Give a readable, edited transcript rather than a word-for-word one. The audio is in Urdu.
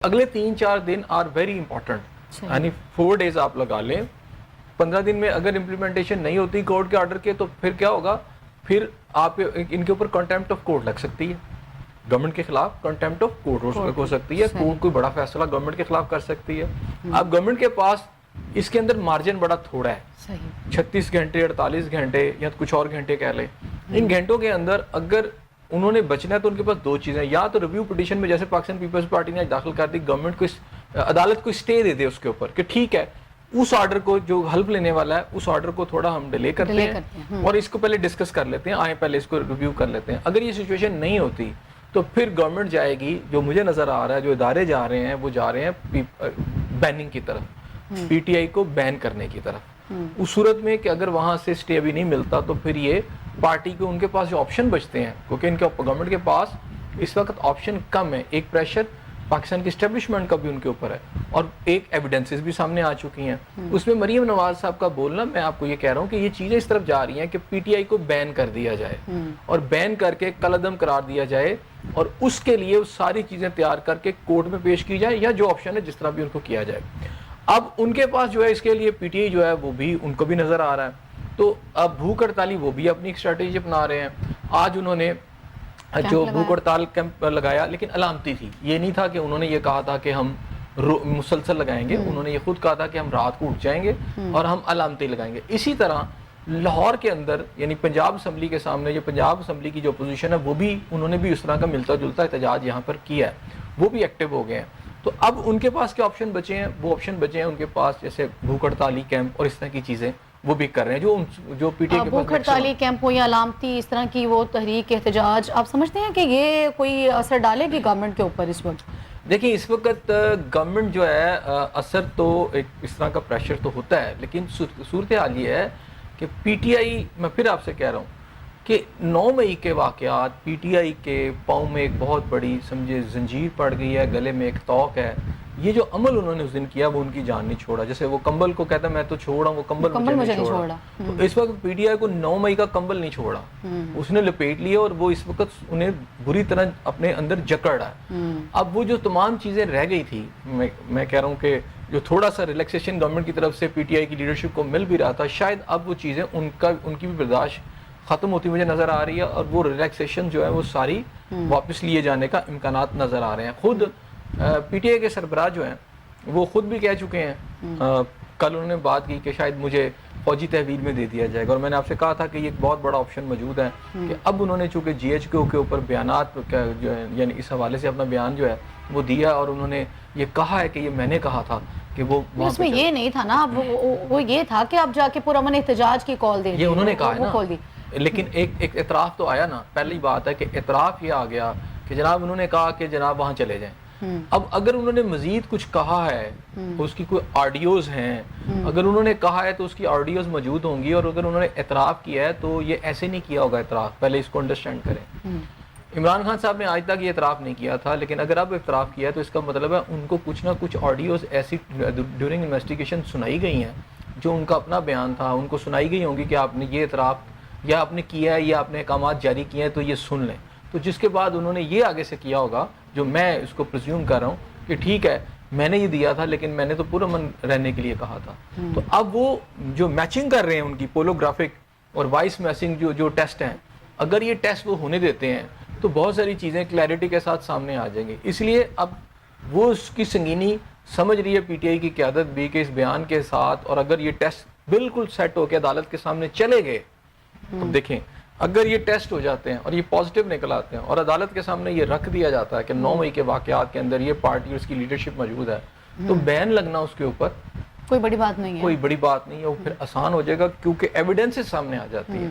اگلے 3-4 دن آر ویری امپورٹنٹ، یعنی 4 days آپ لگا لیں. 15 دن میں اگر امپلیمنٹیشن نہیں ہوتی کورٹ کے آرڈر کے تو پھر کیا ہوگا؟ پھر آپ ان کے اوپر کنٹیمپٹ آف کورٹ لگ سکتی ہے، گورنمنٹ کے خلاف کنٹیمپٹ آف کورٹ ہو سکتی ہے. کورٹ کوئی بڑا فیصلہ گورنمنٹ کے خلاف کر سکتی ہے. اب گورنمنٹ کے پاس اس کے اندر مارجن بڑا تھوڑا ہے، 36 گھنٹے 48 گھنٹے یا کچھ اور گھنٹے کہہ لیں. ان گھنٹوں کے اندر اگر انہوں نے بچنا ہے تو ان کے پاس 2 چیزیں، یا تو ریویو پٹیشن میں جیسے پاکستان پیپلز پارٹی نے داخل کر دی، گورنمنٹ کو عدالت کو اسٹے دے دے اس کے اوپر کہ ٹھیک ہے اس آرڈر کو جو حلف لینے والا ہے اس آرڈر کو تھوڑا ہم ڈیلے کرتے ہیں اور اس کو پہلے ڈسکس کر لیتے ہیں، آئیں پہلے اس کو ریویو کر لیتے ہیں. اگر یہ سچویشن نہیں ہوتی تو پھر گورنمنٹ جائے گی، جو مجھے نظر آ رہا ہے جو ادارے جا رہے ہیں وہ جا رہے ہیں بیننگ کی طرف، پی ٹی آئی کو بین کرنے کی طرف. اس صورت میں کہ اگر وہاں سے اسٹے ابھی نہیں ملتا تو پھر یہ پارٹی کو ان کے پاس جو آپشن بچتے ہیں، کیونکہ ان کے گورنمنٹ کے پاس اس وقت آپشن کم ہے. ایک پریشر پاکستان کی اسٹیبلشمنٹ کا بھی ان کے اوپر ہے اور ایک ایویڈنسز بھی سامنے آ چکی ہیں. اس میں مریم نواز صاحب کا بولنا، میں آپ کو یہ کہہ رہا ہوں کہ یہ چیزیں اس طرف جا رہی ہیں کہ پی ٹی آئی کو بین کر دیا جائے اور بین کر کے کالعدم قرار دیا جائے اور اس کے لیے ساری چیزیں تیار کر کے کورٹ میں پیش کی جائے یا جو آپشن ہے جس طرح بھی ان کو کیا جائے. اب ان کے پاس جو ہے اس کے لیے پی ٹی آئی جو ہے وہ بھی ان کو بھی نظر آ رہا ہے. تو اب بھوک ہڑتالی وہ بھی اپنی ایک اسٹریٹجی اپنا رہے ہیں. آج انہوں نے جو بھوک ہڑتال کیمپ لگایا لیکن علامتی تھی، یہ نہیں تھا کہ انہوں نے یہ کہا تھا کہ ہم مسلسل لگائیں گے. انہوں نے یہ خود کہا تھا کہ ہم رات کو اٹھ جائیں گے اور ہم علامتی لگائیں گے. اسی طرح لاہور کے اندر یعنی پنجاب اسمبلی کے سامنے جو پنجاب اسمبلی کی جو اپوزیشن ہے وہ بھی انہوں نے بھی اس طرح کا ملتا جلتا احتجاج یہاں پر کیا ہے، وہ بھی ایکٹیو ہو گئے ہیں. تو اب ان کے پاس کیا آپشن بچے ہیں؟ وہ آپشن بچے ہیں ان کے پاس جیسے بھوک ہڑتالی کیمپ اور اس طرح کی چیزیں وہ بھی کر رہے ہیں جو پی ٹی آئی کے پاس. بھوک ہڑتالی کیمپ ہو یا علامتی اس طرح کی وہ تحریک احتجاج، آپ سمجھتے ہیں کہ یہ کوئی اثر ڈالے گی گورنمنٹ کے اوپر اس وقت؟ دیکھیں اس وقت گورنمنٹ جو ہے اثر تو ایک اس طرح کا پریشر تو ہوتا ہے، لیکن صورتحال یہ ہے کہ پی ٹی آئی، میں پھر آپ سے کہہ رہا ہوں کہ 9 مئی کے واقعات پی ٹی آئی کے پاؤں میں ایک بہت بڑی سمجھے زنجیر پڑ گئی ہے، گلے میں ایک توق ہے. یہ جو عمل انہوں نے اس دن کیا وہ ان کی جان نہیں چھوڑا. جیسے وہ کمبل کو کہتا ہے میں تو چھوڑا ہوں، وہ کمبل مجھے نہیں چھوڑا. تو اس وقت پی ٹی آئی کو 9 مئی کا کمبل نہیں چھوڑا، اس نے لپیٹ لیا اور وہ اس وقت انہیں بری طرح اپنے اندر جکڑ رہا ہے. اب وہ جو تمام چیزیں رہ گئی تھی، میں کہہ رہا ہوں کہ جو تھوڑا سا ریلیکسیشن گورنمنٹ کی طرف سے پی ٹی آئی کی لیڈرشپ کو مل بھی رہا تھا، شاید اب وہ چیزیں ان کی بھی برداشت ختم ہوتی مجھے نظر آ رہی ہے اور وہ ریلیکسیشن جو ہے وہ ساری واپس لیے جانے کا امکانات نظر آ رہے ہیں. خود پی ٹی آئی کے سربراہ جو ہیں وہ خود بھی کہہ چکے ہیں، کل انہوں نے بات کی کہ شاید مجھے فوجی تحویل میں دے دیا جائے گا. اور میں نے آپ سے کہا تھا کہ یہ ایک بہت بڑا آپشن موجود ہے کہ اب انہوں نے چونکہ جی ایچ کیو کے اوپر بیانات جو ہے یعنی اس حوالے سے اپنا بیان جو ہے وہ دیا اور انہوں نے یہ کہا ہے کہ یہ میں نے کہا تھا کہ وہ اس میں یہ نہیں تھا نا، وہ یہ تھا کہ آپ جا کے پرامن احتجاج کی کال دیں، یہ انہوں نے کہا ہے نا. لیکن ایک اعتراف تو آیا نا. پہلی بات ہے کہ اعتراف یہ آ گیا کہ جناب انہوں نے کہا کہ جناب وہاں چلے جائیں. اب اگر انہوں نے مزید کچھ کہا ہے اس کی کوئی آڈیوز ہیں، اگر انہوں نے کہا ہے تو اس کی آڈیوز موجود ہوں گی، اور اگر انہوں نے اعتراف کیا ہے تو یہ ایسے نہیں کیا ہوگا اعتراف. پہلے اس کو انڈرسٹینڈ کریں. عمران خان صاحب نے آج تک یہ اعتراف نہیں کیا تھا، لیکن اگر اب اعتراف کیا ہے تو اس کا مطلب ہے ان کو کچھ نہ کچھ آڈیوز ایسی ڈیورنگ انویسٹیگیشن سنائی گئی ہیں جو ان کا اپنا بیان تھا، ان کو سنائی گئی ہوں گی کہ آپ نے یہ اعتراف یا آپ نے کیا ہے یا آپ نے احکامات جاری کیے ہیں تو یہ سن لیں. تو جس کے بعد انہوں نے یہ آگے سے کیا ہوگا، جو میں اس کو پرزیوم کر رہا ہوں کہ ٹھیک ہے میں نے یہ دیا تھا لیکن میں نے تو پرامن رہنے کے لیے کہا تھا. تو اب وہ جو میچنگ کر رہے ہیں ان کی پولوگرافک اور وائس میچنگ جو ٹیسٹ ہیں، اگر یہ ٹیسٹ وہ ہونے دیتے ہیں تو بہت ساری چیزیں کلیئرٹی کے ساتھ سامنے آ جائیں گی. اس لیے اب وہ اس کی سنگینی سمجھ رہی ہے پی ٹی آئی کی قیادت بھی کہ اس بیان کے ساتھ، اور اگر یہ ٹیسٹ بالکل سیٹ ہو کے عدالت کے سامنے چلے گئے تو دیکھیں اگر یہ ٹیسٹ ہو جاتے ہیں اور یہ پازیٹیو نکل آتے ہیں اور عدالت کے سامنے یہ رکھ دیا جاتا ہے کہ 9 مئی کے واقعات کے اندر یہ پارٹی اور اس کی لیڈرشپ موجود ہے، تو بین لگنا اس کے اوپر کوئی بڑی بات نہیں ہے، کوئی بڑی بات نہیں ہے. وہ پھر آسان ہو جائے گا کیونکہ ایویڈنسز سامنے آ جاتی ہیں.